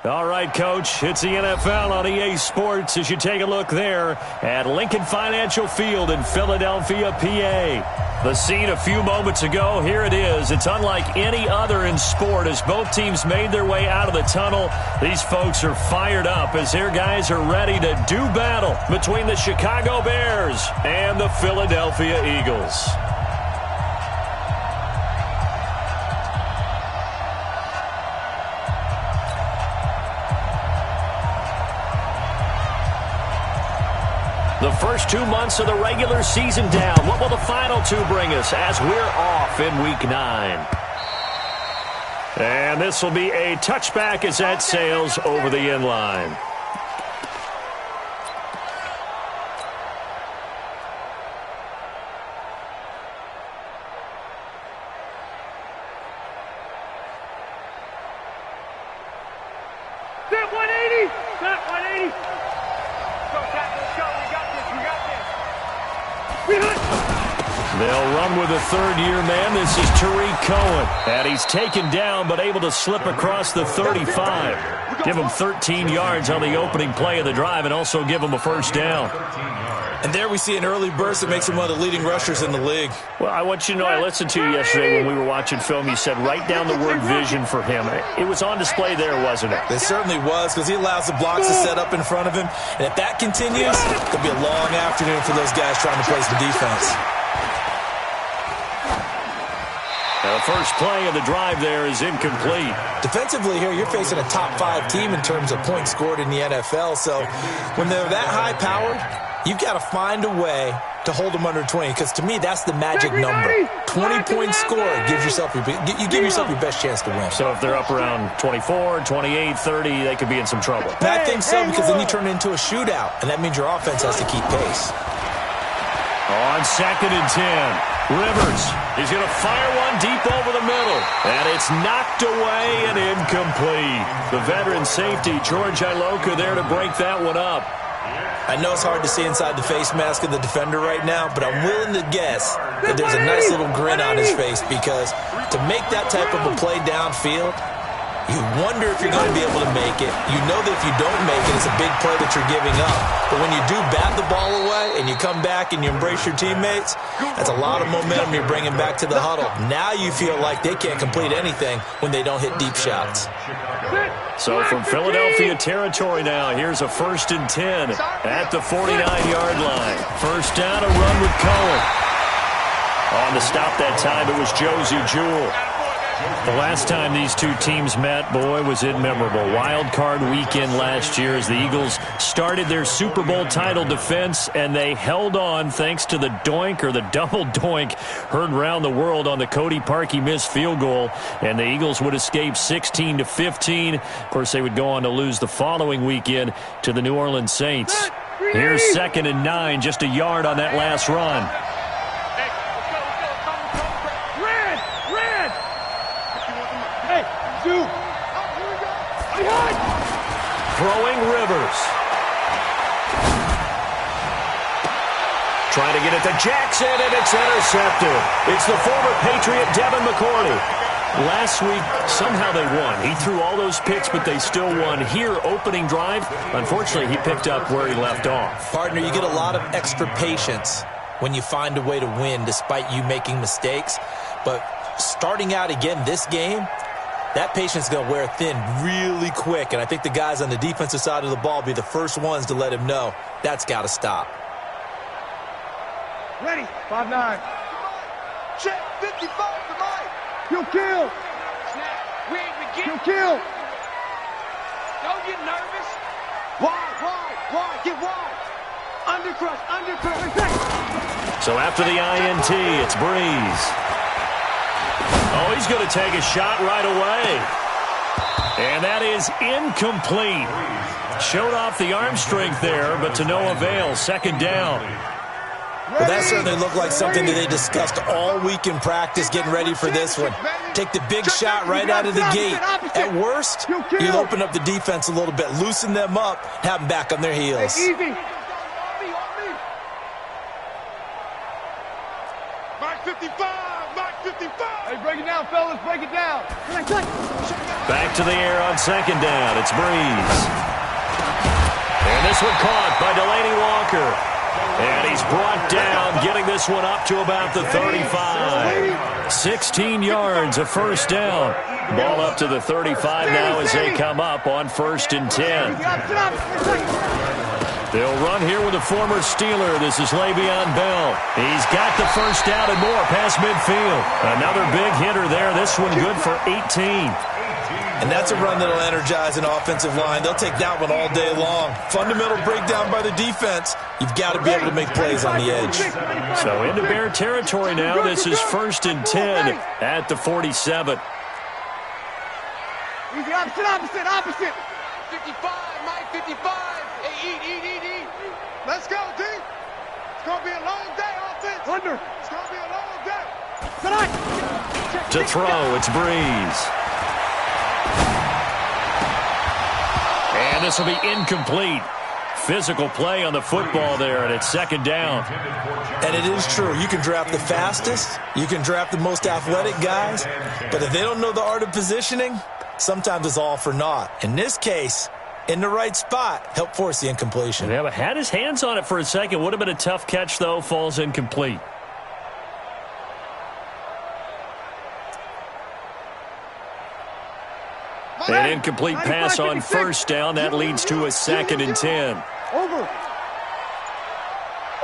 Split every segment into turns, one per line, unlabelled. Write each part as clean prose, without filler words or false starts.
All right, Coach, it's the NFL on EA Sports as you take a look there at Lincoln Financial Field in Philadelphia, PA. The scene a few moments ago, here it is. It's unlike any other in sport as both teams made their way out of the tunnel. These folks are fired up as their guys are ready to do battle between the Chicago Bears and the Philadelphia Eagles. The first 2 months of the regular season down. What will the final two bring us as we're off in Week 9? And this will be a touchback as that sails over the end line.
Snap 180! Snap 180! Go, Jack, let's go. We got this.
They'll run with a third-year man. This is Tariq Cohen. And he's taken down but able to slip across the 35. Give him 13 yards on the opening play of the drive and also give him a first down.
And there we see an early burst that makes him one of the leading rushers in the league.
Well, I want you to know, I listened to you yesterday when we were watching film. You said write down the word vision for him. It was on display there, wasn't it?
It certainly was, because he allows the blocks to set up in front of him. And if that continues, it'll be a long afternoon for those guys trying to play some defense.
The first play of the drive there is incomplete.
Defensively here, you're facing a top-5 team in terms of points scored in the NFL. So when they're that high-powered, you've got to find a way to hold them under 20, because to me, that's the magic number. 20-point score gives yourself you give yourself your best chance to win.
So if they're up around 24, 28, 30, they could be in some trouble.
And I think so, because then you turn it into a shootout, and that means your offense has to keep pace.
On 2nd and 10. Rivers is going to fire one deep over the middle. And it's knocked away and incomplete. The veteran safety, George Iloka, there to break that one up.
I know it's hard to see inside the face mask of the defender right now, but I'm willing to guess that there's a nice little grin on his face, because to make that type of a play downfield, you wonder if you're going to be able to make it. You know that if you don't make it, it's a big play that you're giving up. But when you do bat the ball away and you come back and you embrace your teammates, that's a lot of momentum you're bringing back to the huddle. Now you feel like they can't complete anything when they don't hit deep shots.
So from Philadelphia territory now, here's a 1st and 10 at the 49-yard line. First down, a run with Cohen. On the stop that time, it was Josie Jewell. The last time these two teams met, boy, was it memorable. Wild card weekend last year as the Eagles started their Super Bowl title defense, and they held on thanks to the doink, or the double doink, heard around the world on the Cody Parkey missed field goal, and the Eagles would escape 16-15. Of course, they would go on to lose the following weekend to the New Orleans Saints. Here's 2nd and 9, just a yard on that last run. Throwing Rivers. Trying to get it to Jackson, and it's intercepted. It's the former Patriot Devin McCourty. Last week, somehow they won. He threw all those picks, but they still won. Here, opening drive, unfortunately, he picked up where he left off.
Partner, you get a lot of extra patience when you find a way to win despite you making mistakes. But starting out again this game, that patience is going to wear thin really quick, and I think the guys on the defensive side of the ball be the first ones to let him know that's got to stop.
Ready. 5-9. Check. 55 to Mike. You'll kill. Snap. We ain't beginning. You'll kill. Don't get nervous. Wide. Get wide. Undercrush.
So after the INT, it's Breeze. Oh, he's going to take a shot right away. And that is incomplete. Showed off the arm strength there, but to no avail. 2nd down.
Well, that certainly looked like something that they discussed all week in practice, getting ready for this one. Take the big shot right out of the gate. At worst, you'll open up the defense a little bit, loosen them up, have them back on their heels.
Mike 55, Mike 55. Hey, break it down, fellas. Break it down.
Back to the air on second down. It's Breeze. And this one caught by Delaney Walker. And he's brought down, getting this one up to about the 35. 16 yards, a first down. Ball up to the 35 now as they come up on 1st and 10. They'll run here with a former Steeler. This is Le'Veon Bell. He's got the first down and more past midfield. Another big hitter there. This one good for 18.
And that's a run that'll energize an offensive line. They'll take that one all day long. Fundamental breakdown by the defense. You've got to be able to make plays on the edge.
So into Bear territory now. This is 1st and 10 at the 47.
Easy, opposite.
55, Mike, 55. Hey, eat.
Let's go, D. It's going to be a long day, offense. Under. It's going to be a long day. Tonight.
To throw, it's Breeze. And this will be incomplete. Physical play on the football there, and it's 2nd down.
And it is true. You can draft the fastest. You can draft the most athletic guys. But if they don't know the art of positioning, sometimes it's all for naught. In this case, in the right spot, help force the incompletion.
Yeah, but had his hands on it for a second. Would have been a tough catch, though. Falls incomplete. An incomplete pass on 1st down. That leads to a 2nd and 10.
Over.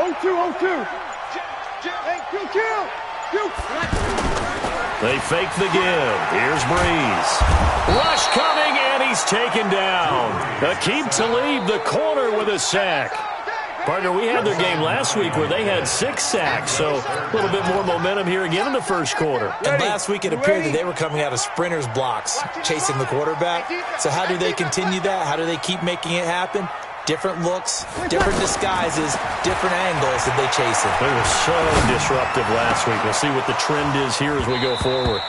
0-2. Hey, kill.
They fake the give. Here's Breeze. Rush coming, and he's taken down. Aqib Talib, the corner, with a sack. Partner, we had their game last week where they had 6 sacks, so a little bit more momentum here again in the first quarter.
And last week it appeared that they were coming out of sprinters blocks, chasing the quarterback. So how do they continue that? How do they keep making it happen? Different looks, different disguises, different angles that they chase it.
They were so disruptive last week. We'll see what the trend is here as we go forward.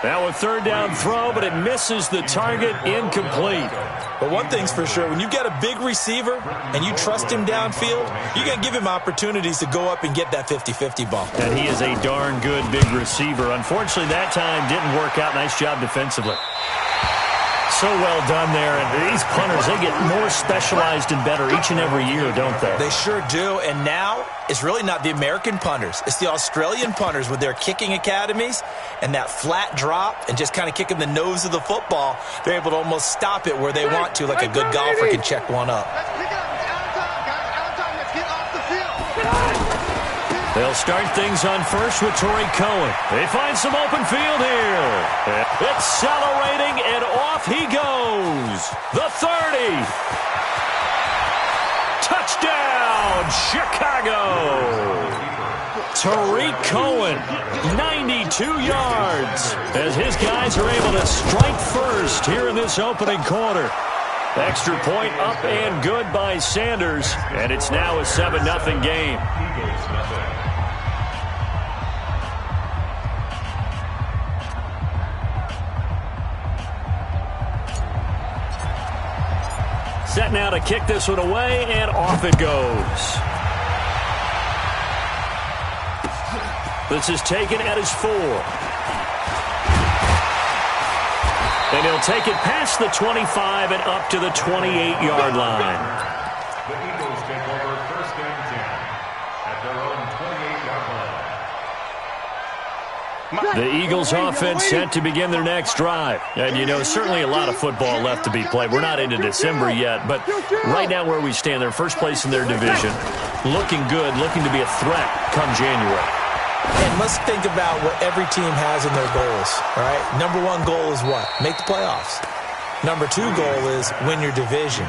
Now a 3rd down throw, but it misses the target, incomplete.
But one thing's for sure, when you've got a big receiver and you trust him downfield, you got to give him opportunities to go up and get that 50-50 ball.
And he is a darn good big receiver. Unfortunately, that time didn't work out. Nice job defensively. So well done there. And these punters, they get more specialized and better each and every year, don't they?
They sure do. And now it's really not the American punters. It's the Australian punters with their kicking academies and that flat drop and just kind of kicking the nose of the football. They're able to almost stop it where they want to, like a good golfer can check one up.
They'll start things on first with Torrey Cohen. They find some open field here. Accelerating, and off he goes. The 30. Touchdown, Chicago. Tariq Cohen, 92 yards, as his guys are able to strike first here in this opening quarter. Extra point up and good by Sanders, and it's now a 7-0 game. Set now to kick this one away, and off it goes. This is taken at his 4. And he'll take it past the 25 and up to the 28-yard line.
The Eagles take over 1st and 10 at their own 28-yard line.
The Eagles offense set to begin their next drive. And, you know, certainly a lot of football left to be played. We're not into December yet, but right now where we stand, they're first place in their division. Looking good, looking to be a threat come January.
And let's think about what every team has in their goals, all right? Number 1 goal is what? Make the playoffs. Number 2 goal is win your division.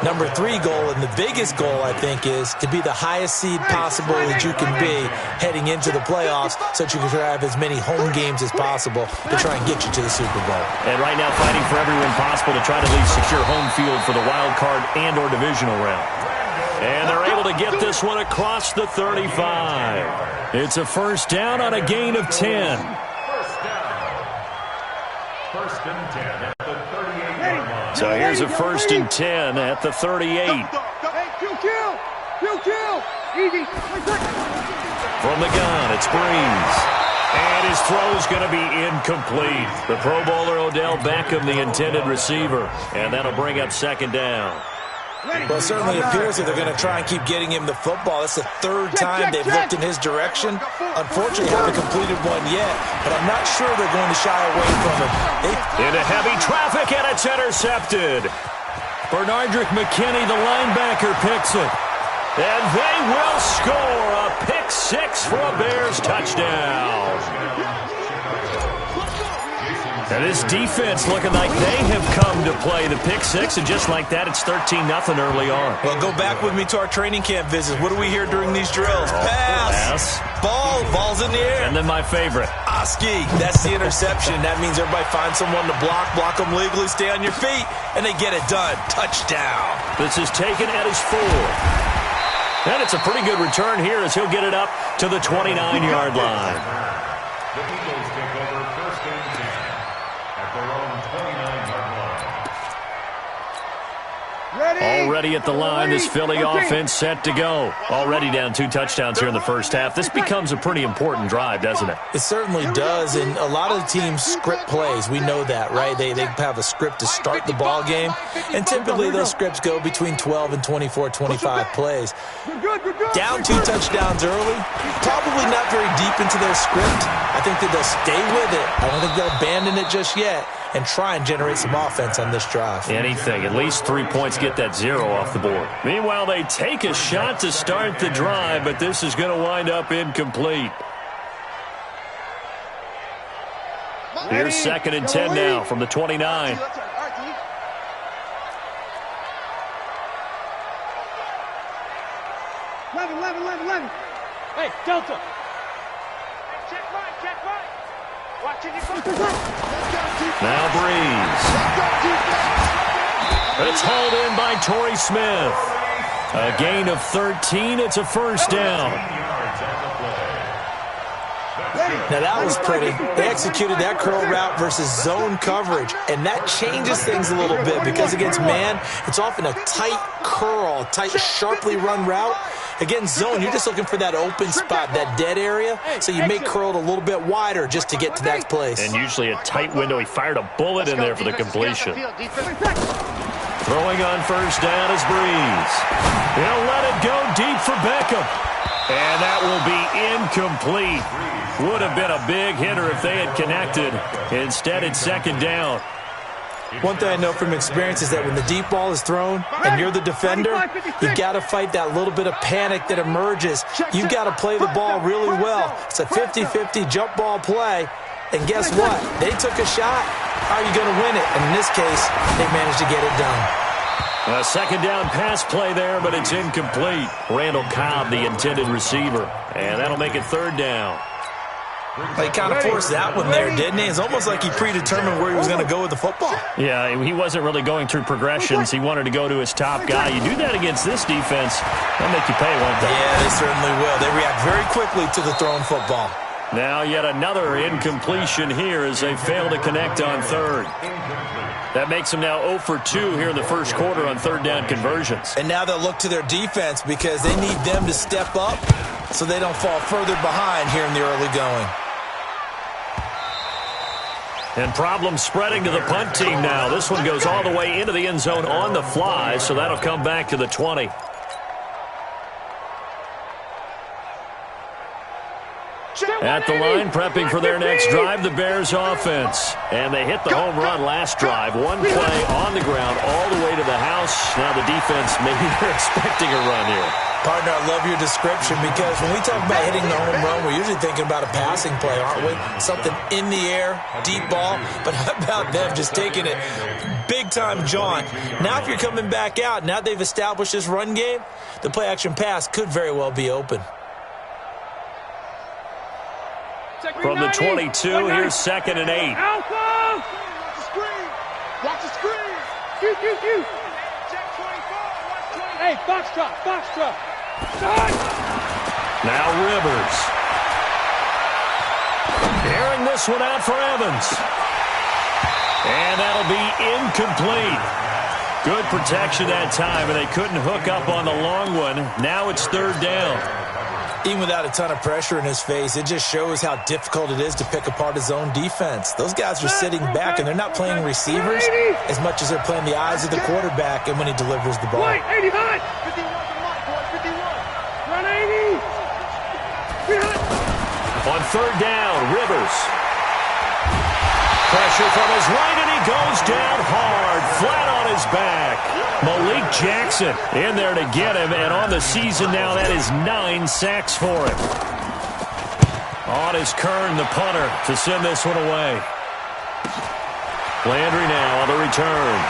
Number 3 goal, and the biggest goal, I think, is to be the highest seed possible that you can be heading into the playoffs so that you can have as many home games as possible to try and get you to the Super Bowl.
And right now fighting for every win possible to try to at least secure home field for the wild card and or divisional round. And they're able to get this one across the 35. It's a first down on a gain of 10.
First down. 1st and 10 at the 38-yard line.
So here's a 1st and 10 at the 38.
Hey, kill. Easy.
From the gun, it's Breeze. And his throw is going to be incomplete. The Pro Bowler Odell Beckham, the intended receiver. And that'll bring up second down.
Well, it certainly appears that they're going to try and keep getting him the football. It's the third time they've looked in his direction. Unfortunately, haven't completed one yet, but I'm not sure they're going to shy away from him.
Into heavy traffic, and it's intercepted. Bernardrick McKinney, the linebacker, picks it. And they will score a pick six for a Bears touchdown. And this defense looking like they have come to play the pick six, and just like that, it's 13-0 early on.
Well, go back with me to our training camp visits. What do we hear during these drills? Pass. Ball's in the air.
And then my favorite.
Oski, that's the interception. That means everybody finds someone to block them legally, stay on your feet, and they get it done. Touchdown.
This is taken at his 4. And it's a pretty good return here as he'll get it up to the 29-yard line.
The Eagles take over first and 10 at their own 29-yard line.
Already at the line, this Philly offense set to go. Already down 2 touchdowns here in the first half. This becomes a pretty important drive, doesn't it?
It certainly does, and a lot of the teams script plays. We know that, right? They have a script to start the ball game, and typically those scripts go between 12 and 24, 25 plays. Down 2 touchdowns early, probably not very deep into their script. I think that they'll stay with it. I don't think they'll abandon it just yet and try and generate some offense on this drive.
Anything. At least 3 points, get that 0 off the board. Meanwhile, they take a shot to start the drive, but this is going to wind up incomplete. Here's second and 10 now from the 29.
11. Hey, Delta. Check right. Watch it.
Now Breeze. It's hauled in by Torrey Smith. A gain of 13. It's a first down.
Now that was pretty. They executed that curl route versus zone coverage, and that changes things a little bit because against man, it's often a tight curl, tight, sharply run route. Against zone, you're just looking for that open spot, that dead area, so you make curled a little bit wider just to get to that place.
And usually a tight window. He fired a bullet in there for the completion. Throwing on first down is Breeze. He'll let it go deep for Beckham. And that will be incomplete. Would have been a big hitter if they had connected. Instead, it's second down.
One thing I know from experience is that when the deep ball is thrown and you're the defender, you've got to fight that little bit of panic that emerges. You've got to play the ball really well. It's a 50-50 jump ball play. And guess what? They took a shot. How are you going to win it? And in this case, they managed to get it done.
A second down pass play there, but it's incomplete. Randall Cobb, the intended receiver. And that'll make it third down.
He kind of forced that one there, didn't he? It's almost like he predetermined where he was going to go with the football.
Yeah, he wasn't really going through progressions. He wanted to go to his top guy. You do that against this defense, they'll make you pay, won't they?
Yeah, they certainly will. They react very quickly to the thrown football.
Now yet another incompletion here as they fail to connect on third. That makes them now 0 for 2 here in the first quarter on third down conversions.
And now they'll look to their defense because they need them to step up so they don't fall further behind here in the early going.
And problems spreading to the punt team now. This one goes all the way into the end zone on the fly, so that'll come back to the 20. At the line, prepping for their next drive, the Bears offense. And they hit the home run last drive. One play on the ground all the way to the house. Now the defense, maybe they're expecting a run here.
Partner, I love your description because when we talk about hitting the home run, we're usually thinking about a passing play, aren't we? Something in the air, deep ball. But how about them just taking it big-time jaunt? Now if you're coming back out, now they've established this run game, the play-action pass could very well be open.
From the 22, here's second and 8.
Alpha! Watch the screen! Shoot! Check 24, hey, box drop!
Now Rivers. Airing this one out for Evans. And that'll be incomplete. Good protection that time, and they couldn't hook up on the long one. Now it's third down.
Even without a ton of pressure in his face, it just shows how difficult it is to pick apart his own defense. Those guys are sitting back, and they're not playing receivers as much as they're playing the eyes of the quarterback and when he delivers the ball.
80 hot. 51 Run 80.
On third down, Rivers. Pressure from his right, and he goes down hard, flat on his back. Malik Jackson in there to get him, and on the season now, that is 9 sacks for him. On is Kern, the punter, to send this one away. Landry now on the return.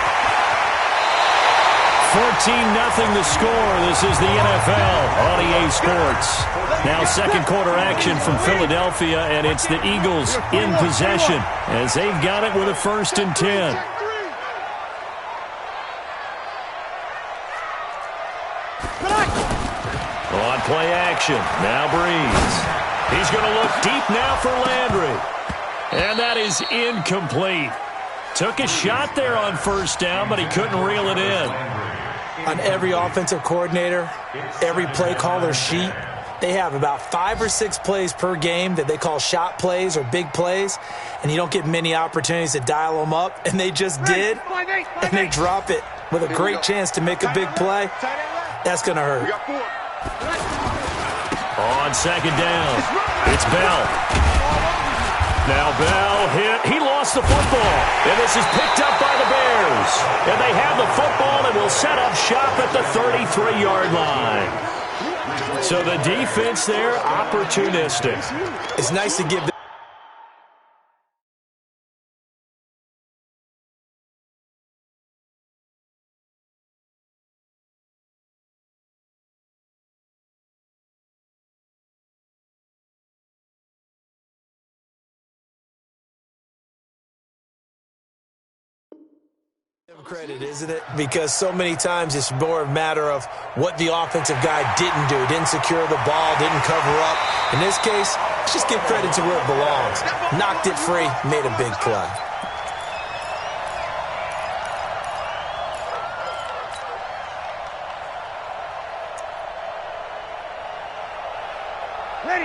14-0 the score. This is the NFL on EA Sports. Now second quarter action from Philadelphia, and it's the Eagles in possession as they've got it with a 1st and 10. On play action, now Breeze. He's going to look deep now for Landry. And that is incomplete. Took a shot there on 1st down, but he couldn't reel it in.
On every offensive coordinator, every play caller sheet, they have about 5 or 6 plays per game that they call shot plays or big plays, and you don't get many opportunities to dial them up, and they just did, and they drop it with a great chance to make a big play. That's going to hurt.
On 2nd down, it's Bell. Now Bell hit. He lost the football. And this is picked up by the Bears. And they have the football and will set up shop at the 33-yard line. So the defense there, opportunistic.
It's nice to give them. Credit, isn't it? Because so many times it's more a matter of what the offensive guy didn't do. Didn't secure the ball, didn't cover up. In this case, let's just give credit to where it belongs. Knocked it free, made a big play.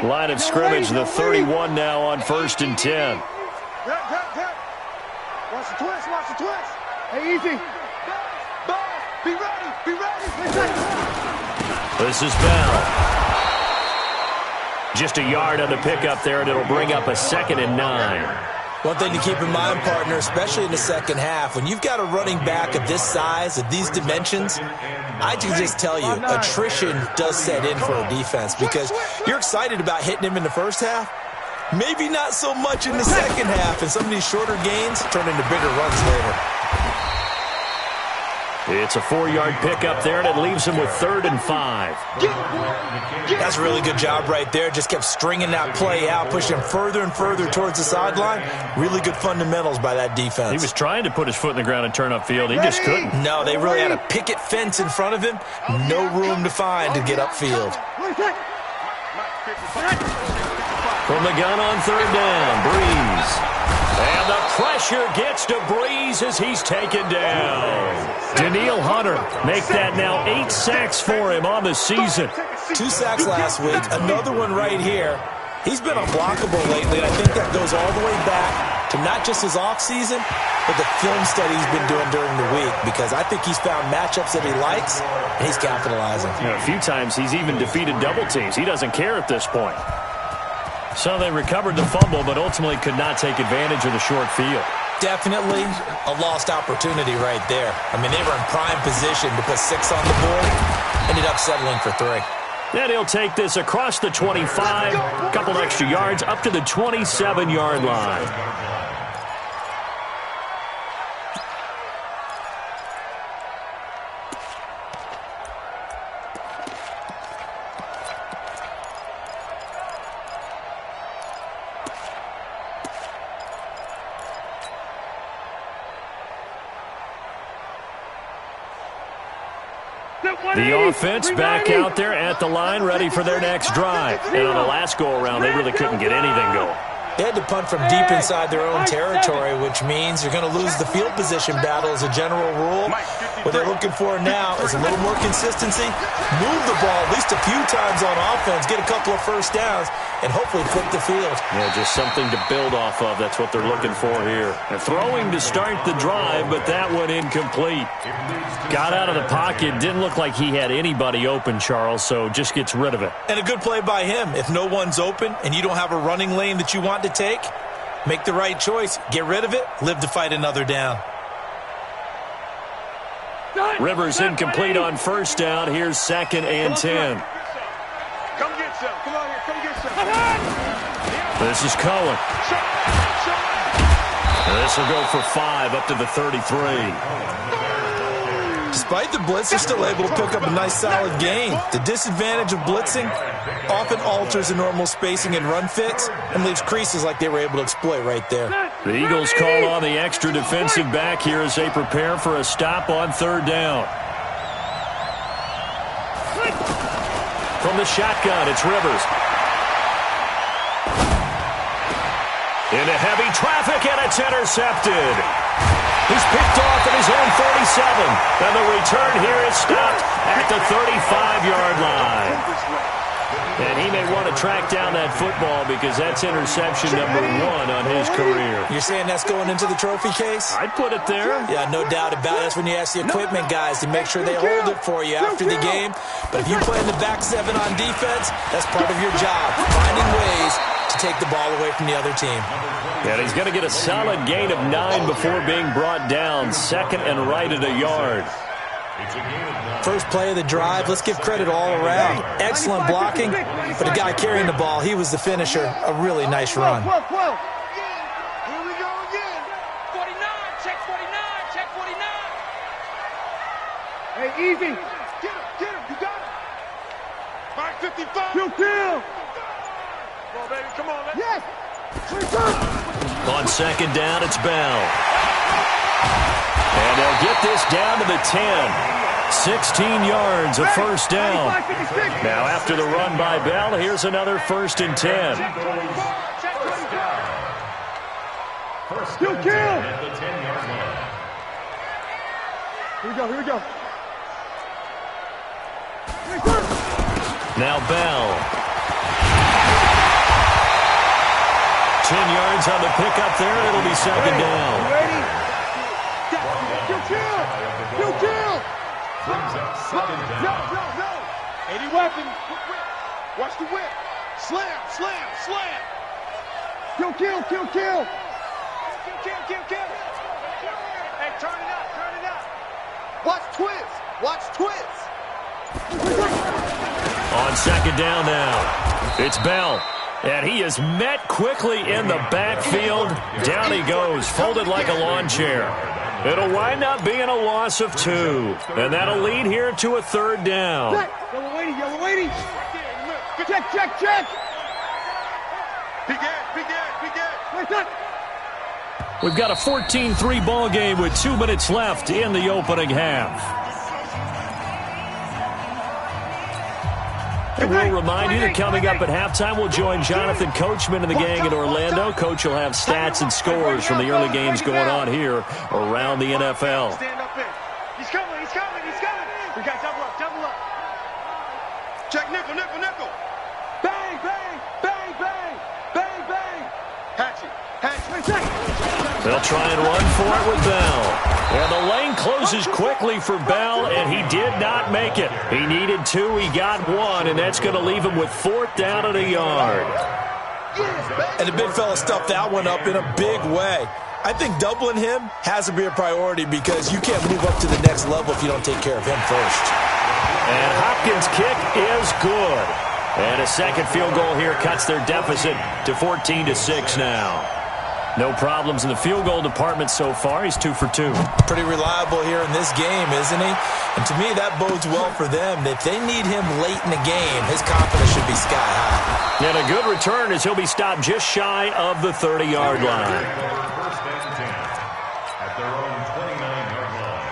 Line of scrimmage, the 31 now on 1st and 10.
Watch the twist, watch the twist. Hey, easy. Ball, be ready, be ready.
This is Bell. Just a yard on the pickup there, and it'll bring up a 2nd and 9.
One thing to keep in mind, partner, especially in the second half, when you've got a running back of this size, of these dimensions, I can just tell you, attrition does set in for a defense because you're excited about hitting him in the first half. Maybe not so much in the second half, and some of these shorter gains turn into bigger runs later.
It's a 4-yard pickup there, and it leaves him with 3rd and 5.
That's a really good job right there. Just kept stringing that play out, pushing him further and further towards the sideline. Really good fundamentals by that defense.
He was trying to put his foot in the ground and turn upfield. He just couldn't.
No, they really had a picket fence in front of him. No room to find to get upfield.
From the gun on 3rd down, Breeze. And the pressure gets to Breeze as he's taken down. Danielle Hunter make that now 8 sacks for him on the season.
2 sacks last week, another one right here. He's been unblockable lately, and I think that goes all the way back to not just his offseason, but the film study he's been doing during the week, because I think he's found matchups that he likes, and he's capitalizing.
A few times he's even defeated double teams. He doesn't care at this point. So they recovered the fumble, but ultimately could not take advantage of the short field.
Definitely a lost opportunity right there. I mean, they were in prime position to put 6 on the board. Ended up settling for 3.
Then he'll take this across the 25, a couple extra yards, up to the 27-yard line. The offense back out there at the line, ready for their next drive. And on the last go-around, they really couldn't get anything going.
They had to punt from deep inside their own territory, which means you're going to lose the field position battle as a general rule. What they're looking for now is a little more consistency, move the ball at least a few times on offense, get a couple of first downs, and hopefully flip the field.
Yeah, just something to build off of. That's what they're looking for here. And throwing to start the drive, but that one incomplete. Got out of the pocket. Didn't look like he had anybody open, Charles, so just gets rid of it.
And a good play by him. If no one's open and you don't have a running lane that you want to take, make the right choice. Get rid of it. Live to fight another down.
Rivers incomplete on first down. Here's 2nd and 10.
Come get some. Come on here. Come get some.
This is Cohen. This will go for 5 up to the 33.
Despite the blitz, they're still able to pick up a nice solid gain. The disadvantage of blitzing often alters the normal spacing and run fits and leaves creases like they were able to exploit right there.
The Eagles call on the extra defensive back here as they prepare for a stop on 3rd down. From the shotgun, it's Rivers. Into heavy traffic, and it's intercepted. He's picked off at his own 47. And the return here is stopped at the 35-yard line. And he may want to track down that football because that's interception number 1 on his career.
You're saying that's going into the trophy case?
I'd put it there.
Yeah, no doubt about it. That's when you ask the equipment guys to make sure they hold it for you after the game. But if you play in the back 7 on defense, that's part of your job, finding ways to take the ball away from the other team.
And he's going to get a solid gain of 9 before being brought down. 2nd and right at a yard.
First play of the drive, let's give credit all around. Excellent blocking, but the guy carrying the ball, he was the finisher. A really nice run.
Here we go again.
49, check 49, check 49.
Hey, easy. Get him, you got him. Mark 55. Kill. Come on, baby, come on, baby. Yes.
On 2nd down, it's Bell. And they'll get this down to the 10. 16 yards, a first down. Now after the run by Bell, here's another 1st and 10.
Kill. Here we go.
Now Bell. 10 yards on the pickup there. It'll be 2nd down.
Ready? Kill. No. 80 weapon. Watch the whip. Slam. Kill. Kill. Hey, turn it up. Watch twist.
On 2nd down now, it's Bell. And he is met quickly in the backfield. Down he goes, folded like a lawn chair. It'll wind up being a loss of 2. And that'll lead here to a 3rd down.
Yellow lady. Check. Big head.
We've got a 14-3 ball game with 2 minutes left in the opening half. And we'll remind you that coming up at halftime, we'll join Jonathan Coachman and the gang in Orlando. Coach will have stats and scores from the early games going on here around the NFL.
Stand up in. He's coming. We got double up. Check nickel. Bang. Hatchet.
They'll try and run for it with Bell. And the lane closes quickly for Bell, and he did not make it. He needed 2, he got 1, and that's going to leave him with 4th down at a yard.
And the big fella stuffed that one up in a big way. I think doubling him has to be a priority because you can't move up to the next level if you don't take care of him first.
And Hopkins' kick is good. And a second field goal here cuts their deficit to 14-6 now. No problems in the field goal department so far. He's 2 for 2.
Pretty reliable here in this game, isn't he? And to me, that bodes well for them. If they need him late in the game, his confidence should be sky high.
And a good return as he'll be stopped just shy of the 30-yard line.
First and 10 at their own 29-yard line.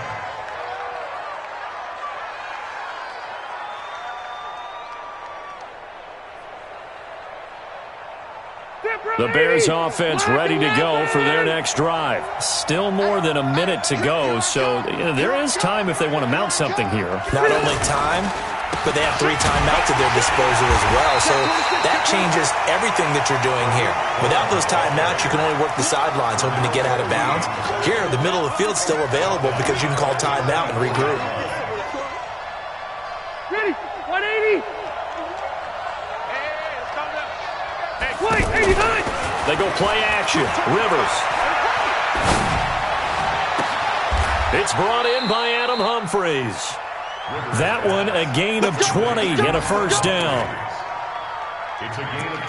Step
The Bears offense ready to go for their next drive. Still more than a minute to go, so there is time if they want to mount something here.
Not only time, but they have 3 timeouts at their disposal as well, so that changes everything that you're doing here. Without those timeouts, you can only work the sidelines, hoping to get out of bounds. Here, the middle of the field's still available because you can call timeout and regroup.
Ready? 180. Wait, 89.
They go play action. Rivers. It's brought in by Adam Humphries. That one a gain of 20 and a first down.
It's a gain of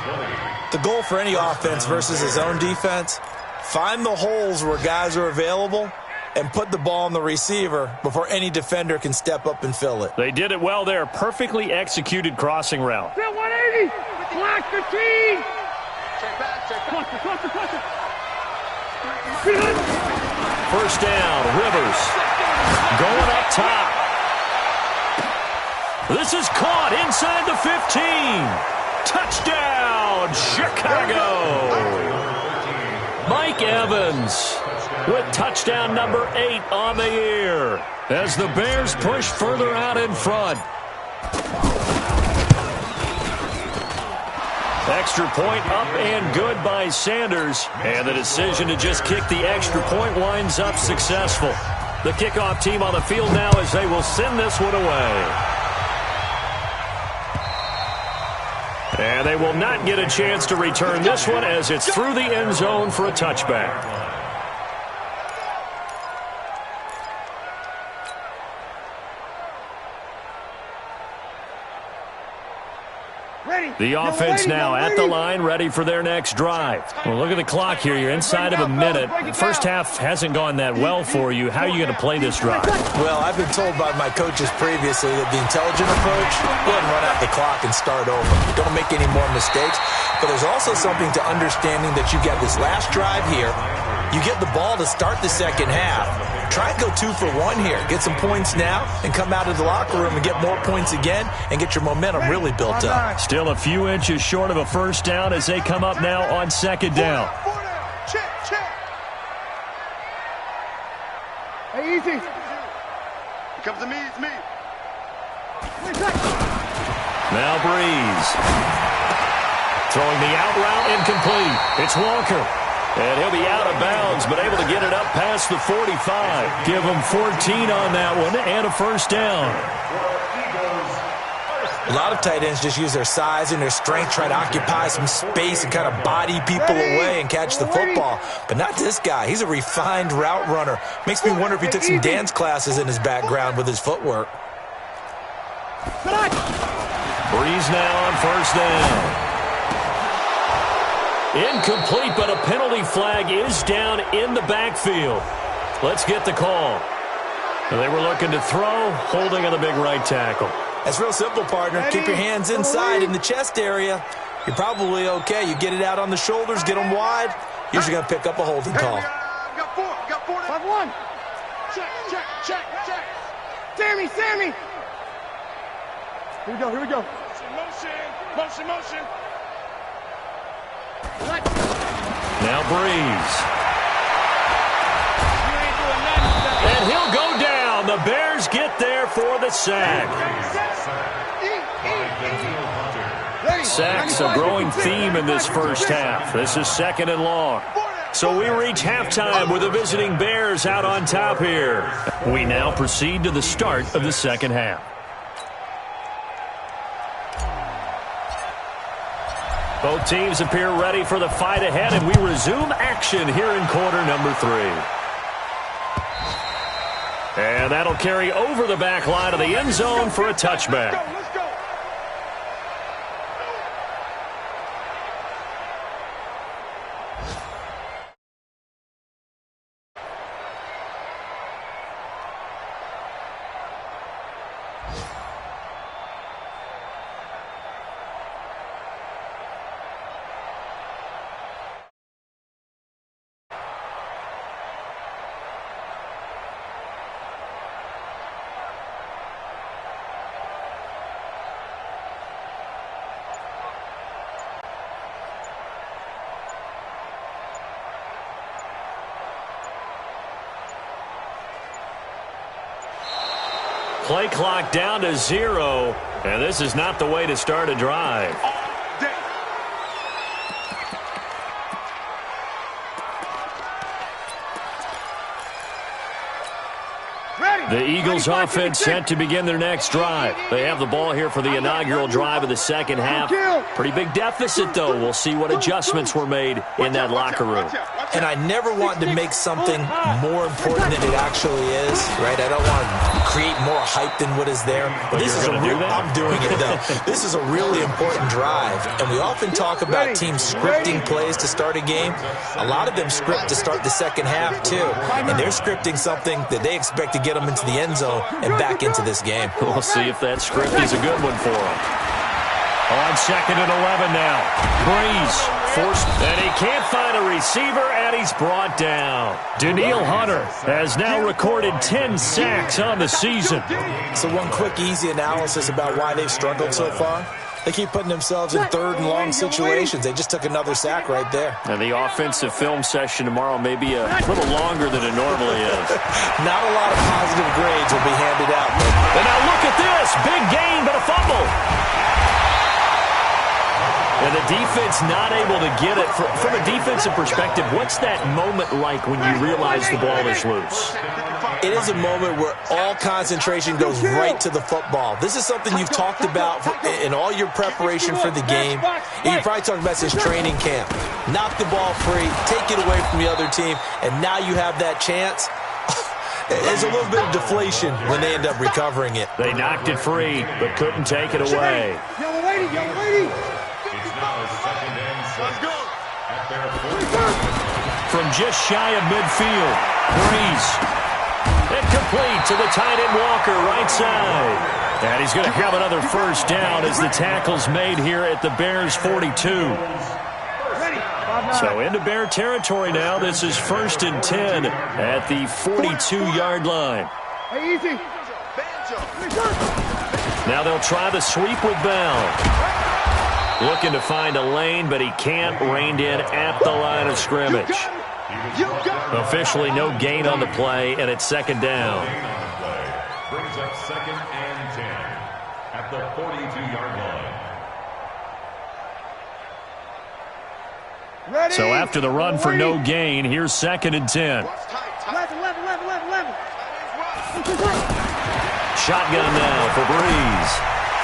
20.
The goal for any offense versus his own defense, find the holes where guys are available and put the ball on the receiver before any defender can step up and fill it.
They did it well there. Perfectly executed crossing route.
180. Black 15. Cluster.
First down, Rivers. Going up top. This is caught inside the 15. Touchdown, Chicago. Mike Evans with touchdown number 8 on the year as the Bears push further out in front. Extra point up and good by Sanders. And the decision to just kick the extra point winds up successful. The kickoff team on the field now as they will send this one away. And they will not get a chance to return this one as it's through the end zone for a touchback. The offense now at the line, ready for their next drive. Well, look at the clock here. You're inside of a minute. The first half hasn't gone that well for you. How are you going to play this drive?
Well, I've been told by my coaches previously that the intelligent approach, go ahead and run out the clock and start over. Don't make any more mistakes. But there's also something to understanding that you get this last drive here. You get the ball to start the second half. Try and go 2 for 1 here. Get some points now and come out of the locker room and get more points again and get your momentum really built up.
Still a few inches short of a first down as they come up now on second down.
Check. Hey, easy. Here comes the me, it's me.
Now Breeze. Throwing the out route incomplete. It's Walker. And he'll be out of bounds, but able to get it up past the 45. Give him 14 on that one and a first down.
A lot of tight ends just use their size and their strength, try to occupy some space and kind of body people away and catch the football. But not this guy. He's a refined route runner. Makes me wonder if he took some dance classes in his background with his footwork.
Breeze now on first down. Incomplete, but a penalty flag is down in the backfield. Let's get the call. They were looking to throw, holding on the big right tackle.
That's real simple, partner. Keep your hands inside in the chest area. You're probably okay. You get it out on the shoulders, get them wide. Usually going to pick up a holding call.
Got 4. 5-1. Check. Sammy. Here we go. Motion.
Now Breeze. And he'll go down. The Bears get there for the sack. Sacks a growing theme in this first half. This is second and long. So we reach halftime with the visiting Bears out on top here. We now proceed to the start of the second half. Both teams appear ready for the fight ahead, and we resume action here in quarter number 3. And that'll carry over the back line of the end zone for a touchback. Play clock down to 0, and this is not the way to start a drive. The Eagles offense set to begin their next drive. They have the ball here for the inaugural drive of the second half. Pretty big deficit, though. We'll see what adjustments were made in that locker room.
And I never want to make something more important than it actually is, right? I don't want to create more hype than what is there. But this is I'm doing it, though. This is a really important drive. And we often talk about teams scripting plays to start a game. A lot of them script to start the second half, too. And they're scripting something that they expect to get them into the end zone and back into this game.
We'll see if that script is a good one for them. On 2nd and 11 now. Breeze forced, and he can't find a receiver, and he's brought down. Danielle Hunter has now recorded 10 sacks on the season.
So one quick, easy analysis about why they've struggled so far. They keep putting themselves in 3rd and long situations. They just took another sack right there.
And the offensive film session tomorrow may be a little longer than it normally is.
Not a lot of positive grades will be handed out.
And now look at this. Big gain, but a fumble. And the defense not able to get it. From a defensive perspective, what's that moment like when you realize the ball is loose?
It is a moment where all concentration goes right to the football. This is something you've talked about in all your preparation for the game. And you probably talked about since training camp. Knock the ball free, take it away from the other team, and now you have that chance. There's a little bit of deflation when they end up recovering it.
They knocked it free, but couldn't take it away.
Young lady, young lady.
It's now 2nd and 6 at their 40.
From just shy of midfield, Breeze. Incomplete to the tight end Walker, right side. And he's going to have another first down as the tackle's made here at the Bears 42. So into Bear territory now. This is 1st and 10 at the 42-yard line.
Hey, easy.
Now they'll try the sweep with Bell. Looking to find a lane, but he can't. Reined in at the line of scrimmage. Officially no gain on the play, and it's 2nd down.
Brings up 2nd and 10 at the 42-yard line.
Ready.
So after the run for no gain, here's 2nd and 10.
11.
Shotgun now for Breeze.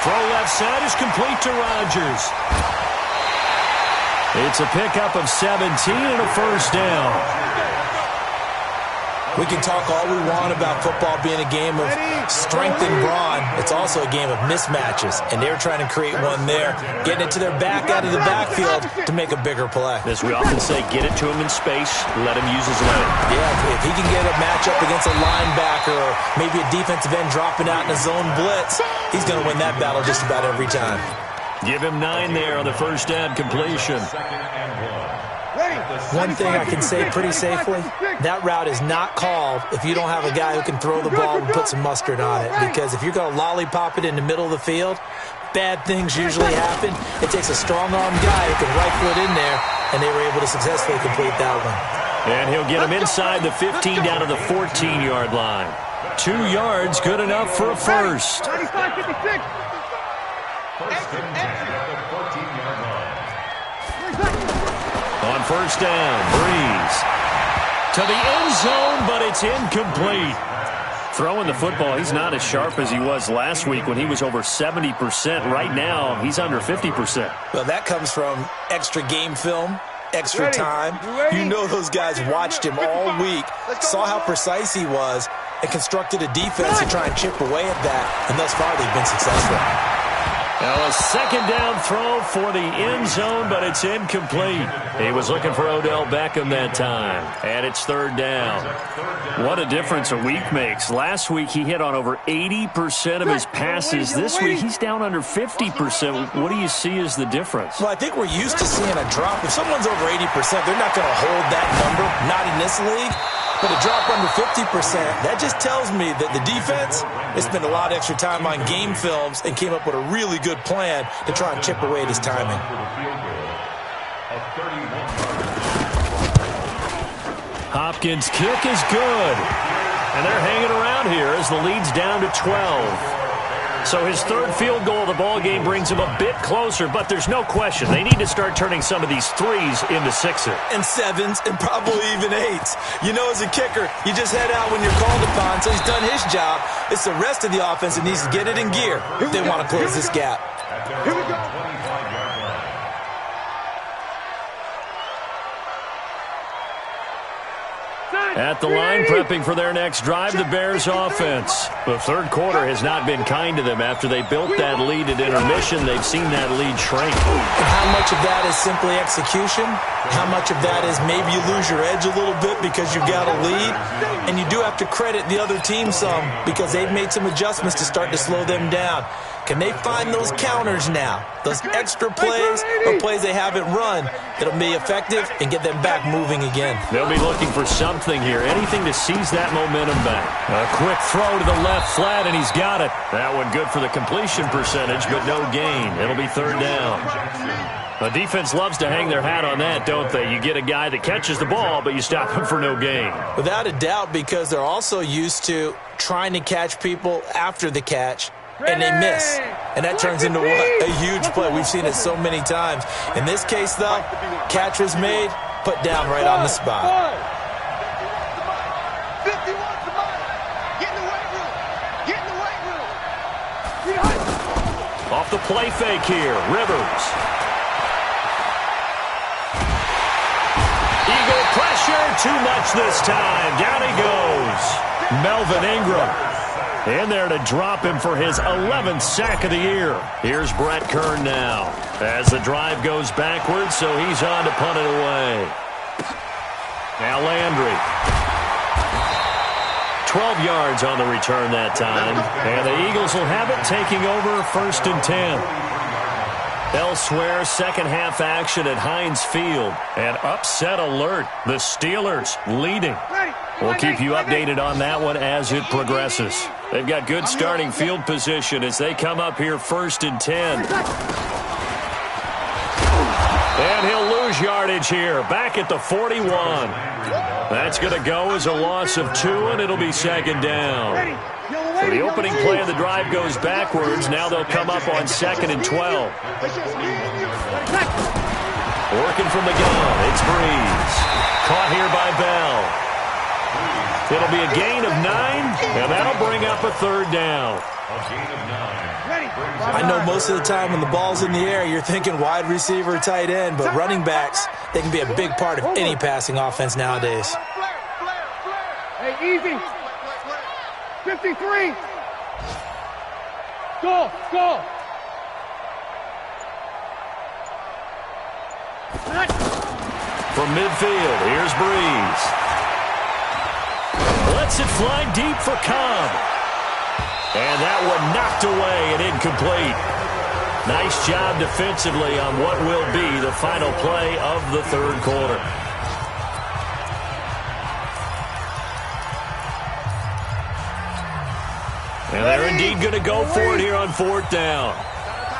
Throw left side is complete to Rodgers. It's a pickup of 17 and a first down.
We can talk all we want about football being a game of strength and brawn. It's also a game of mismatches, and they're trying to create one there, getting it to their back out of the backfield to make a bigger play.
As we often say, get it to him in space, let him use his leg.
Yeah, if he can get a matchup against a linebacker or maybe a defensive end dropping out in a zone blitz, he's going to win that battle just about every time.
Give him 9 there on the first down completion.
One thing I can say pretty safely, that route is not called if you don't have a guy who can throw the ball and put some mustard on it. Because if you're going to lollipop it in the middle of the field, bad things usually happen. It takes a strong-arm guy who can rifle it in there, and they were able to successfully complete that one.
And he'll get him inside the 15 down to the 14-yard line. 2 yards, good enough for a first.
95-56.
First and 10 at the 14-yard line.
On first down, Breeze to the end zone, but it's incomplete. Throwing the football, he's not as sharp as he was last week when he was over 70%. Right now, he's under 50%.
Well, that comes from extra game film, extra time. You know those guys watched him all week, saw how precise he was, and constructed a defense to try and chip away at that, and thus far they've been successful.
Now a second down throw for the end zone, but it's incomplete. He was looking for Odell Beckham that time, and it's 3rd down. What a difference a week makes. Last week he hit on over 80% of his passes. This week he's down under 50%. What do you see as the difference?
Well, I think we're used to seeing a drop. If someone's over 80%, they're not going to hold that number, not in this league. But a drop under 50%, that just tells me that the defense has spent a lot of extra time on game films and came up with a really good plan to try and chip away at his timing.
Hopkins' kick is good. And they're hanging around here as the lead's down to 12. So his third field goal of the ball game brings him a bit closer, but there's no question they need to start turning some of these threes into sixes.
And sevens, and probably even eights. You know, as a kicker, you just head out when you're called upon, so he's done his job. It's the rest of the offense that needs to get it in gear if they want to close this gap.
Here we go.
At the line, prepping for their next drive, the Bears offense. The third quarter has not been kind to them. After they built that lead at intermission, they've seen that lead shrink.
And how much of that is simply execution? How much of that is maybe you lose your edge a little bit because you've got a lead? And you do have to credit the other team some because they've made some adjustments to start to slow them down. Can they find those counters now, those extra plays or plays they haven't run that'll be effective and get them back moving again?
They'll be looking for something here, anything to seize that momentum back. A quick throw to the left flat, and he's got it. That one good for the completion percentage, but no gain. It'll be third down. The defense loves to hang their hat on that, don't they? You get a guy that catches the ball, but you stop him for no gain.
Without a doubt, because they're also used to trying to catch people after the catch, and they miss. And that turns into what? A huge play. We've seen it so many times. In this case, though, catch was made, put down right on the spot.
51 to Mike. Get in the weight room. Get in the weight room.
Off the play fake here, Rivers. Eagle pressure, too much this time. Down he goes. Melvin Ingram in there to drop him for his 11th sack of the year. Here's Brett Kern now as the drive goes backwards, so he's on to punt it away. Now Landry. 12 yards on the return that time. And the Eagles will have it, taking over first and 10. Elsewhere, second half action at Heinz Field. An upset alert. The Steelers leading. We'll keep you updated on that one as it progresses. They've got good starting field position as they come up here first and 10. And he'll lose yardage here, back at the 41. That's going to go as a loss of 2, and it'll be second down. So the opening play of the drive goes backwards. Now they'll come up on second and 12. Working from the gun, it's Breeze. Caught here by Bell. It'll be a gain of 9, and that'll bring up a third down.
I know most of the time when the ball's in the air, you're thinking wide receiver, tight end, but running backs, they can be a big part of any passing offense nowadays.
Hey, easy. 53. Go.
From midfield, here's Breeze. Lets it fly deep for Cobb. And that one knocked away and incomplete. Nice job defensively on what will be the final play of the third quarter. And they're indeed going to go for it here on fourth down.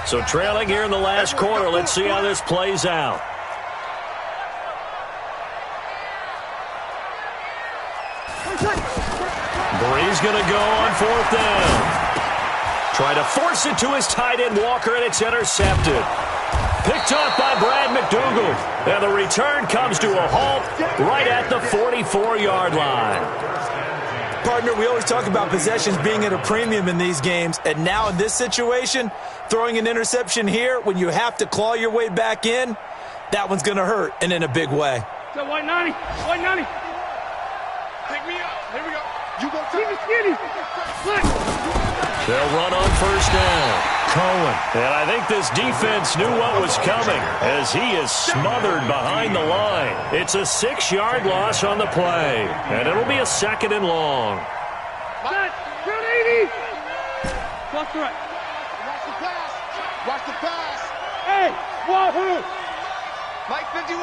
So trailing here in the last quarter, let's see how this plays out. Breeze going to go on fourth down. Try to force it to his tight end, Walker, and it's intercepted. Picked off by Brad McDougal. And the return comes to a halt right at the 44-yard line.
Partner, we always talk about possessions being at a premium in these games, and now in this situation, throwing an interception here when you have to claw your way back in, that one's going to hurt, and in a big way.
So white 90. Pick me up. Here we go. You go skinny.
They'll run on first down. Cohen. And I think this defense knew what was coming as he is smothered behind the line. It's a 6-yard loss on the play. And it'll be a second and long.
Set. 80. Plus right. Watch the pass. Watch the pass. Hey, Wahoo. Mike 51.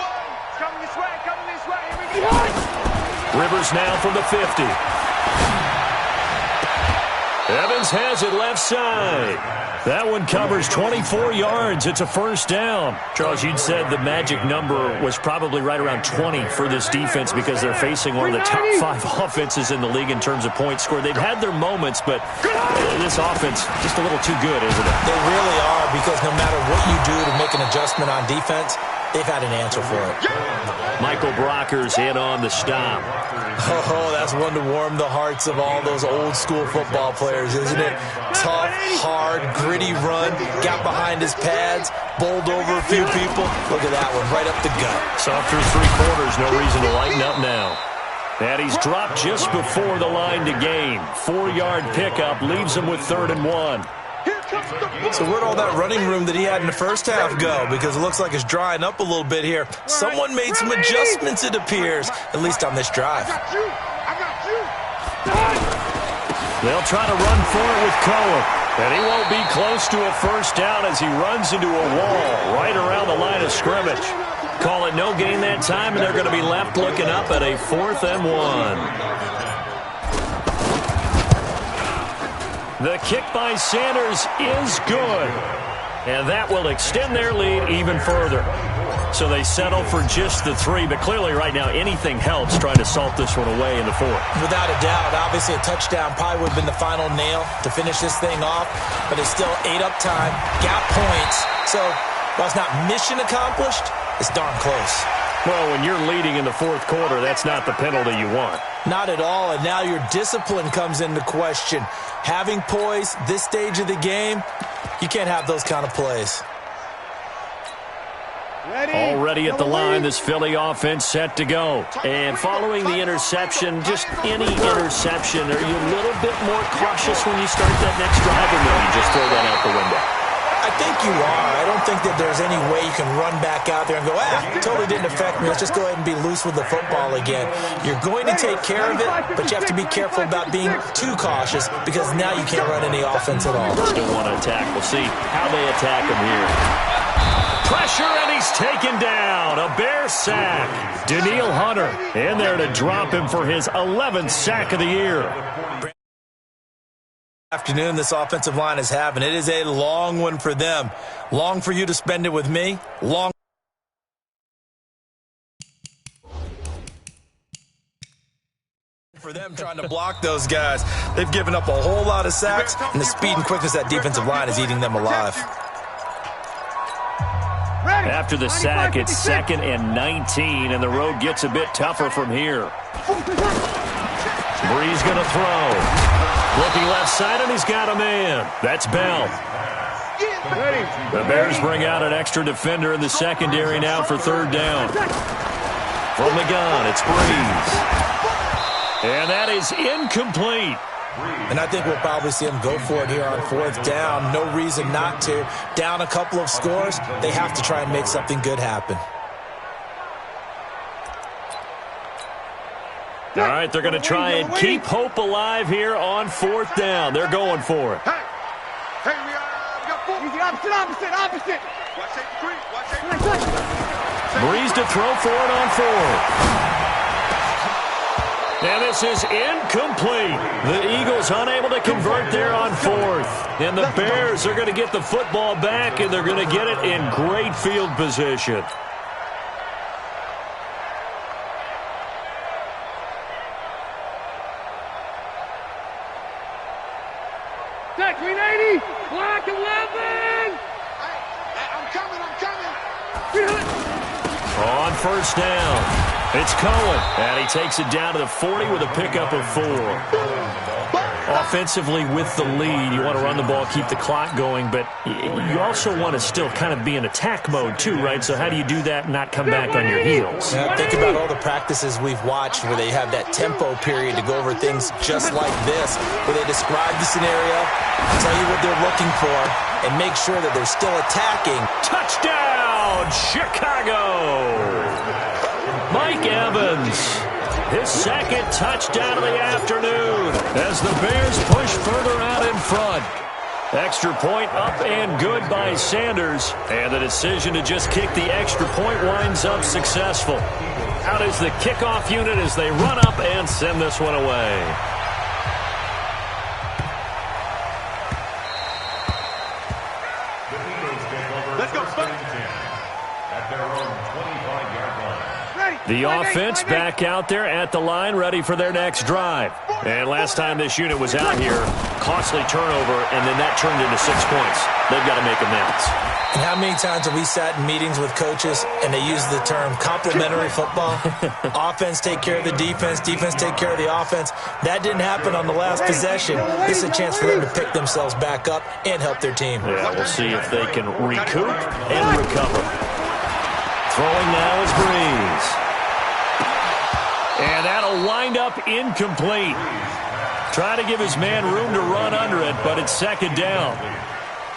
Coming this way. Here we go.
Rivers now from the 50. Evans has it left side. That one covers 24 yards. It's a first down. Charles, you'd said the magic number was probably right around 20 for this defense because they're facing one of the top 5 offenses in the league in terms of points scored. They've had their moments, but this offense just a little too good, isn't it?
They really are, because no matter what you do to make an adjustment on defense, they've had an answer for it.
Michael Brockers in on the stop.
Oh, that's one to warm the hearts of all those old-school football players, isn't it? Tough, hard, gritty run, got behind his pads, bowled over a few people. Look at that one, right up the gut.
Soft through 3 quarters, no reason to lighten up now. And he's dropped just before the line to gain. 4-yard pickup leaves him with 3rd and 1.
So where'd all that running room that he had in the first half go? Because it looks like it's drying up a little bit here. Someone made some adjustments, it appears, at least on this drive.
They'll try to run for it with Cohen. And he won't be close to a first down as he runs into a wall right around the line of scrimmage. Call it no gain that time, and they're going to be left looking up at a 4th and 1. The kick by Sanders is good. And that will extend their lead even further. So they settle for just the 3, but clearly right now anything helps trying to salt this one away in the 4th.
Without a doubt, obviously a touchdown probably would have been the final nail to finish this thing off, but it's still 8 up time, got points. So while it's not mission accomplished, it's darn close.
Well, when you're leading in the 4th quarter, that's not the penalty you want.
Not at all, and now your discipline comes into question. Having poise this stage of the game, you can't have those kind of plays.
Already at the line, this Philly offense set to go. And following the interception, just any interception, are you a little bit more cautious when you start that next drive, or no, you just throw that out the window?
I think you are. I don't think that there's any way you can run back out there and go, totally didn't affect me. Let's just go ahead and be loose with the football again. You're going to take care of it, but you have to be careful about being too cautious because now you can't run any offense at all.
Still want to attack. We'll see how they attack him here. Pressure, and he's taken down. A Bear sack. Danielle Hunter in there to drop him for his 11th sack of the year.
Afternoon this offensive line is having. It is a long one for them. Long for you to spend it with me. Long for them trying to block those guys. They've given up a whole lot of sacks, and the speed and quickness of that defensive line is eating them alive.
After the sack, it's 2nd and 19, and the road gets a bit tougher from here. Breeze going to throw. Looking left side, and he's got a man. That's Bell. The Bears bring out an extra defender in the secondary now for 3rd down. From the gun, it's Breeze. And that is incomplete.
And I think we'll probably see them go for it here on 4th down. No reason not to. Down a couple of scores, they have to try and make something good happen.
All right, they're going to try and keep hope alive here on 4th down. They're going for it.
Hey, we got 4. Easy, opposite. Watch it.
Breeze to throw for it on 4th. And this is incomplete. The Eagles unable to convert there on 4th. And the Bears are going to get the football back, and they're going to get it in great field position.
Green 80, black 11. I'm coming.
On 1st down, it's Cohen, and he takes it down to the 40 with a pickup of 4. Offensively with the lead, you want to run the ball, keep the clock going, but you also want to still kind of be in attack mode too, right? So how do you do that and not come back on your heels?
Yeah, think about all the practices we've watched where they have that tempo period to go over things just like this, where they describe the scenario, tell you what they're looking for, and make sure that they're still attacking.
Touchdown, Chicago! Mike Evans. His 2nd touchdown of the afternoon as the Bears push further out in front. Extra point up and good by Sanders. And the decision to just kick the extra point winds up successful. Out is the kickoff unit as they run up and send this one away. The offense back out there at the line, ready for their next drive. And last time this unit was out here, costly turnover, and then that turned into 6 points. They've got to make amends.
And how many times have we sat in meetings with coaches and they use the term complementary football? Offense take care of the defense, defense take care of the offense. That didn't happen on the last possession. This is a chance for them to pick themselves back up and help their team.
Yeah, we'll see if they can recoup and recover. Throwing now is Breeze. And that'll wind up incomplete. Try to give his man room to run under it, but it's second down.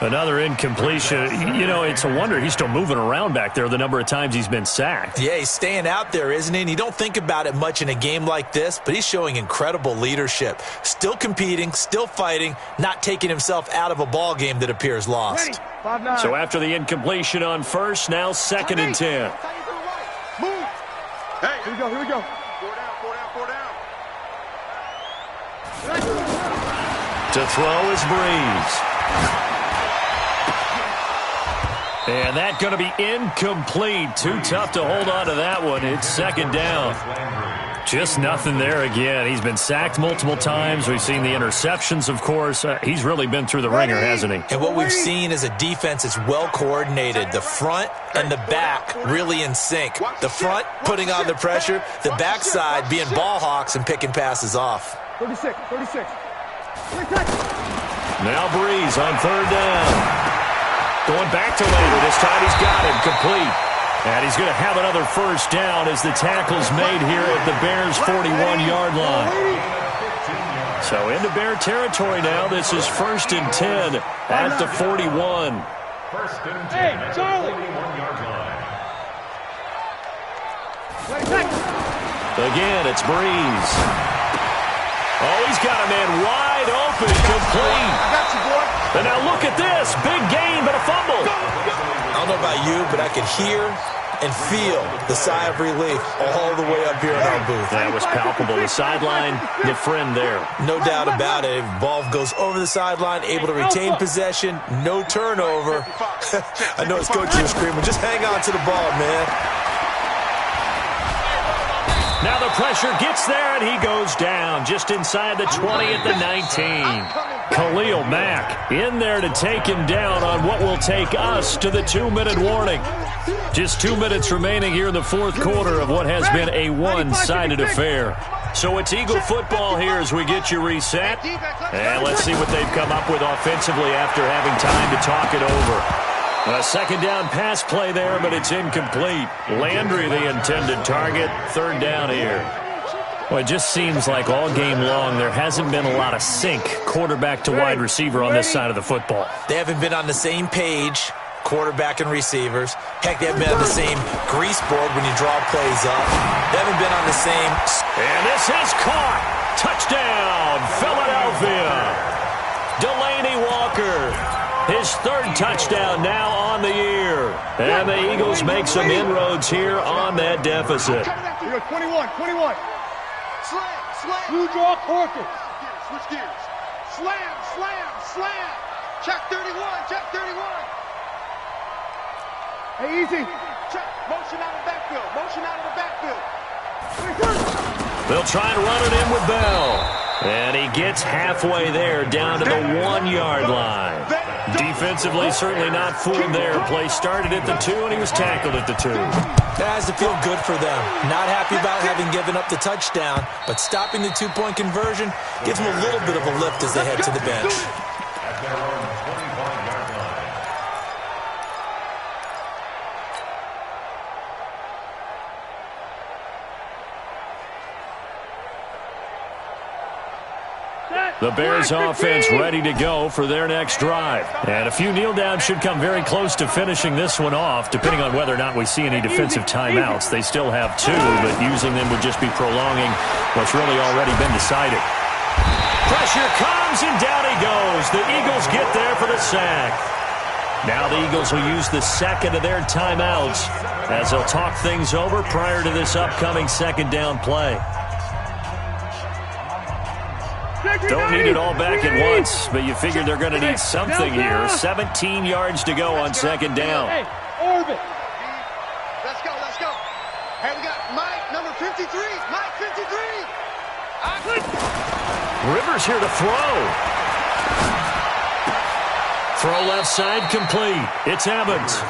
Another incompletion. You know, it's a wonder he's still moving around back there the number of times he's been sacked.
Yeah, he's staying out there, isn't he? And you don't think about it much in a game like this, but he's showing incredible leadership. Still competing, still fighting, not taking himself out of a ball game that appears lost.
So after the incompletion on first, now 2nd and 10.
Move. Hey, here we go, here we go. 4 down.
To throw is Breeze. And that's going to be incomplete. Too tough to hold on to that one. It's second down. Just nothing there again. He's been sacked multiple times. We've seen the interceptions, of course. He's really been through the ringer, hasn't he?
And what we've seen is a defense that's well coordinated. The front and the back really in sync. The front putting on the pressure. The backside being ball hawks and picking passes off.
36.
Now Breeze on 3rd down. Going back to Later. This time he's got him complete. And he's going to have another first down as the tackle's made here at the Bears' 41-yard line. So into Bear territory now. This is 1st and 10 at the 41.
1st and 10 at the 41-yard line.
Again, it's Breeze. Oh, he's got a man wide open, complete.
I got you, boy.
And now look at this. Big gain, but a fumble.
I don't know about you, but I could hear and feel the sigh of relief all the way up here in our booth.
That was palpable. The sideline, the friend there.
No doubt about it. Ball goes over the sideline, able to retain possession, no turnover. I know his coach is screaming, just hang on to the ball, man.
Now the pressure gets there, and he goes down just inside the 20 at the 19. Khalil Mack in there to take him down on what will take us to the 2-minute warning. Just 2 minutes remaining here in the fourth quarter of what has been a one-sided affair. So it's Eagle football here as we get you reset. And let's see what they've come up with offensively after having time to talk it over. A second down pass play there, but it's incomplete. Landry the intended target. 3rd down here. Well, it just seems like all game long there hasn't been a lot of sync quarterback to wide receiver on this side of the football.
They haven't been on the same page, quarterback and receivers. Heck, they haven't been on the same grease board when you draw plays up. They haven't been on the same...
And this is caught. Touchdown, Philadelphia. Delaney Walker. His 3rd touchdown now on the year. And the Eagles make some inroads here on that deficit.
21. Slam. Blue draw, Corker. Switch gears. Slam. Check 31. Hey, easy. Check. Motion out of the backfield.
They'll try and run it in with Bell. And he gets halfway there, down to the 1-yard line. Defensively, certainly not fooled there. Play started at the 2, and he was tackled at the 2.
That has to feel good for them. Not happy about having given up the touchdown, but stopping the 2-point conversion gives them a little bit of a lift as they head to the bench.
At their own 25-yard line.
The Bears offense ready to go for their next drive. And a few kneel downs should come very close to finishing this one off, depending on whether or not we see any defensive timeouts. They still have 2, but using them would just be prolonging what's really already been decided. Pressure comes, and down he goes. The Eagles get there for the sack. Now the Eagles will use the 2nd of their timeouts as they'll talk things over prior to this upcoming 2nd down play. Don't need it all back at once, but you figure they're going to need something here. 17 yards to go on 2nd down.
Hey, Orbit. Let's go. Hey, we got Mike. 53. Mike 53.
Rivers here to throw. Throw left side complete. It's Evans.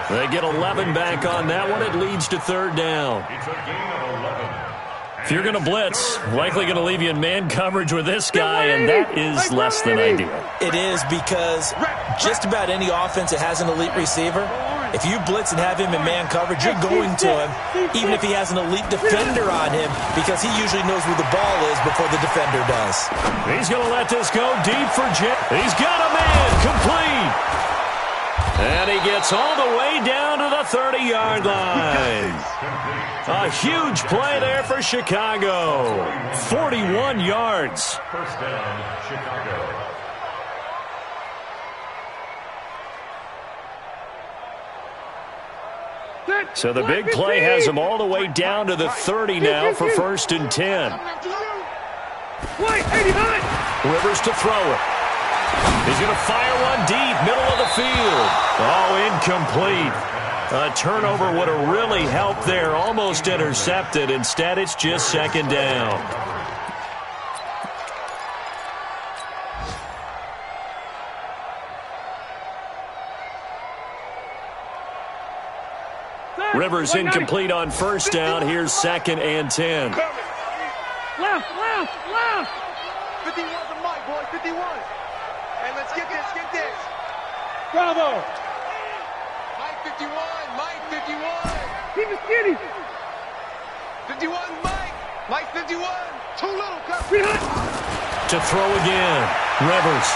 They get 11 back on that one. It leads to third down.
It's a gain of 11.
If you're going to blitz, likely going to leave you in man coverage with this guy, and that is less than ideal.
It is, because just about any offense that has an elite receiver, if you blitz and have him in man coverage, you're going to him, even if he has an elite defender on him, because he usually knows where the ball is before the defender does.
He's going to let this go deep for Jim. He's got a man complete. And he gets all the way down to the 30-yard line. A huge play there for Chicago. 41 yards.
First down, Chicago.
So the big play has him all the way down to the 30 now for first and 10. Rivers to throw it. He's going to fire one deep, middle of the field. Oh, incomplete. A turnover would have really helped there. Almost intercepted. Instead, it's just second down. Rivers incomplete on first down. Here's second and 10.
Left. 51's a Mike, boy. 51. Hey, let's get this. Bravo. Mike 51. Mike 51. Keep it skinny. 51, Mike. Mike 51. Too little, cut.
To throw again. Rivers.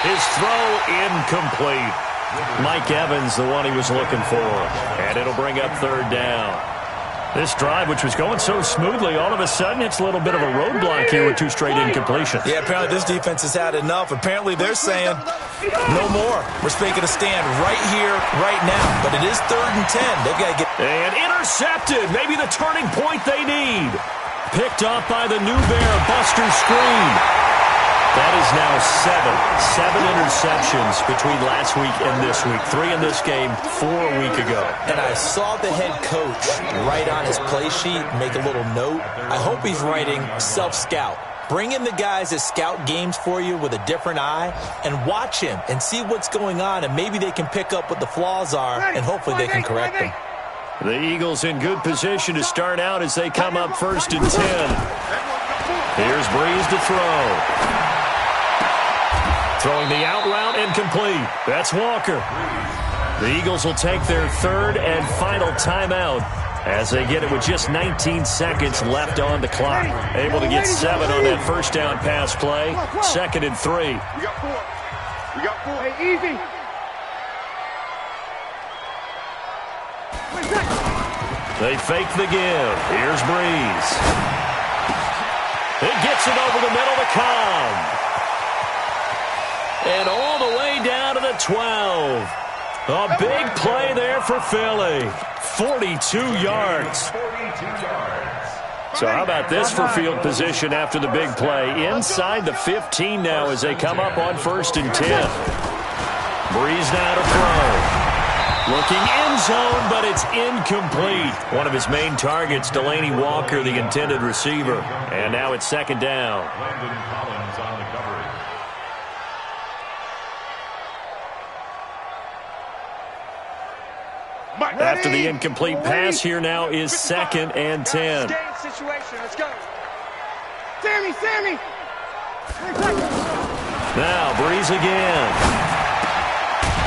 His throw incomplete. Mike Evans, the one he was looking for. And it'll bring up third down. This drive, which was going so smoothly, all of a sudden it's a little bit of a roadblock here with two straight incompletions.
Yeah, apparently this defense has had enough. Apparently they're saying, no more. We're making a stand right here, right now. But it is third and 10. They've got to get...
And intercepted. Maybe the turning point they need. Picked off by the new Bear. Buster screen. That is now seven interceptions between last week and this week. 3 in this game, 4 a week ago.
And I saw the head coach write on his play sheet, make a little note. I hope he's writing self-scout. Bring in the guys that scout games for you with a different eye and watch him and see what's going on, and maybe they can pick up what the flaws are, and hopefully they can correct them.
The Eagles in good position to start out as they come up first and 10. Here's Breeze to throw. Throwing the out route and complete. That's Walker. The Eagles will take their third and final timeout as they get it with just 19 seconds left on the clock. Able to get 7 on that first down pass play. Second and 3.
We got 4. Hey, easy.
They fake the give. Here's Breeze. It gets it over the middle to Cobb. And all the way down to the 12. A big play there for Philly. 42 yards. So how about this for field position after the big play? Inside the 15 now as they come up on first and 10. Breeze now to throw. Looking end zone, but it's incomplete. One of his main targets, Delaney Walker, the intended receiver. And now it's second down.
Landon Collins on the coverage.
After the incomplete pass, here now is second and 10.
Situation. Let's go. Sammy.
Now Breeze again.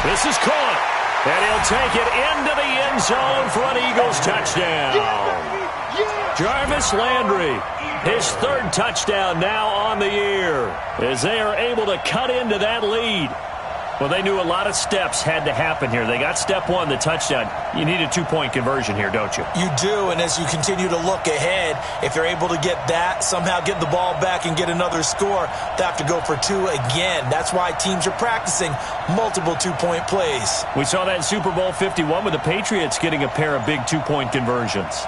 This is caught. And he'll take it into the end zone for an Eagles touchdown. Jarvis Landry, his third touchdown now on the year, as they are able to cut into that lead. Well, they knew a lot of steps had to happen here. They got step 1, the touchdown. You need a 2-point conversion here, don't you?
You do, and as you continue to look ahead, if they're able to get that, somehow get the ball back and get another score, they have to go for 2 again. That's why teams are practicing multiple 2-point plays.
We saw that in Super Bowl 51 with the Patriots getting a pair of big 2-point conversions.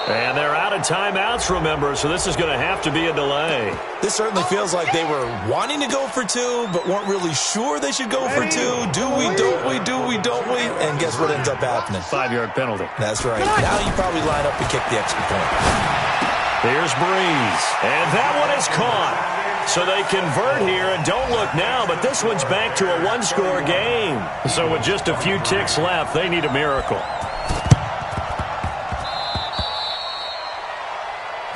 And they're out of timeouts, remember, so this is going to have to be a delay.
This certainly feels like they were wanting to go for two, but weren't really sure they should go for two. Do we, don't we, do we, don't we? And guess what ends up happening?
5-yard penalty.
That's right. Now you probably line up and kick the extra point.
Here's Breeze. And that one is caught. So they convert here, and don't look now, but this one's back to a one-score game. So with just a few ticks left, they need a miracle.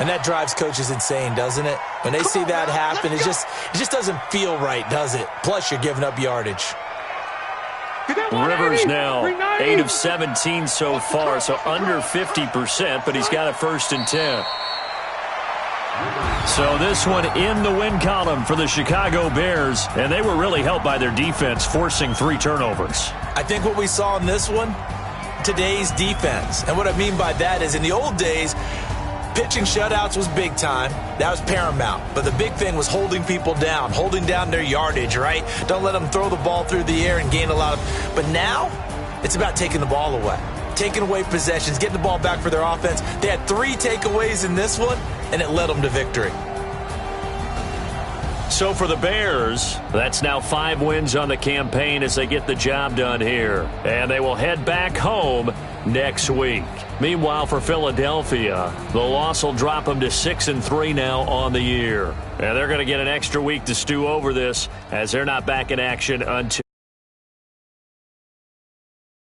And that drives coaches insane, doesn't it? When they see that happen, it just doesn't feel right, does it? Plus, you're giving up yardage.
Rivers now 8 of 17 so far, so under 50%, but he's got a 1st and 10. So this one in the win column for the Chicago Bears, and they were really helped by their defense, forcing 3 turnovers.
I think what we saw in this one, today's defense. And what I mean by that is in the old days, pitching shutouts was big time. That was paramount. But the big thing was holding people down, holding down their yardage, right? Don't let them throw the ball through the air and gain a lot of... But now, it's about taking the ball away. Taking away possessions, getting the ball back for their offense. They had 3 takeaways in this one, and it led them to victory.
So for the Bears, that's now 5 wins on the campaign as they get the job done here. And they will head back home next week. Meanwhile, for Philadelphia, the loss will drop them to 6-3 now on the year. And they're going to get an extra week to stew over this as they're not back in action until